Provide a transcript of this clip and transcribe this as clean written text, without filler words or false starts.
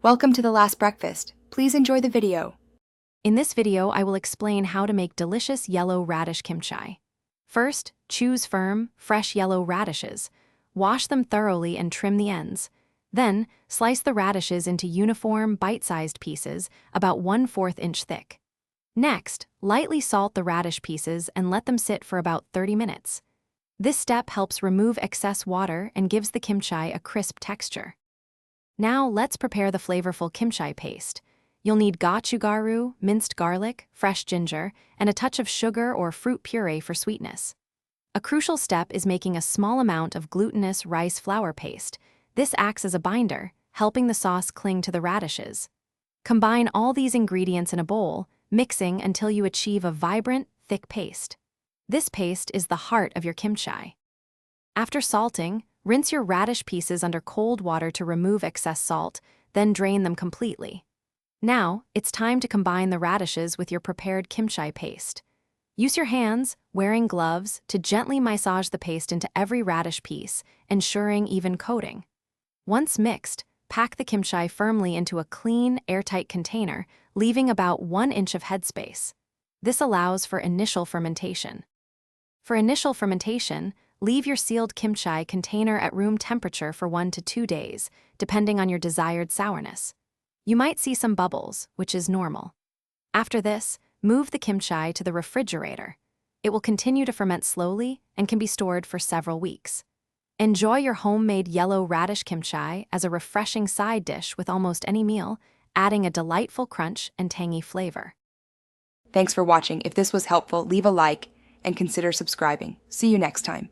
Welcome to the last breakfast. Please enjoy the video. In this video, I will explain how to make delicious yellow radish kimchi. First, choose firm, fresh yellow radishes. Wash them thoroughly and trim the ends. Then, slice the radishes into uniform, bite-sized pieces, about 1/4 inch thick. Next, lightly salt the radish pieces and let them sit for about 30 minutes. This step helps remove excess water and gives the kimchi a crisp texture. Now let's prepare the flavorful kimchi paste. You'll need gochugaru, minced garlic, fresh ginger, and a touch of sugar or fruit puree for sweetness. A crucial step is making a small amount of glutinous rice flour paste. This acts as a binder, helping the sauce cling to the radishes. Combine all these ingredients in a bowl, mixing until you achieve a vibrant, thick paste. This paste is the heart of your kimchi. After salting, rinse your radish pieces under cold water to remove excess salt, then drain them completely. Now, it's time to combine the radishes with your prepared kimchi paste. Use your hands, wearing gloves, to gently massage the paste into every radish piece, ensuring even coating. Once mixed, pack the kimchi firmly into a clean, airtight container, leaving about 1 inch of headspace. This allows for initial fermentation. For initial fermentation, leave your sealed kimchi container at room temperature for 1 to 2 days, depending on your desired sourness. You might see some bubbles, which is normal. After this, move the kimchi to the refrigerator. It will continue to ferment slowly and can be stored for several weeks. Enjoy your homemade yellow radish kimchi as a refreshing side dish with almost any meal, adding a delightful crunch and tangy flavor. Thanks for watching. If this was helpful, leave a like and consider subscribing. See you next time.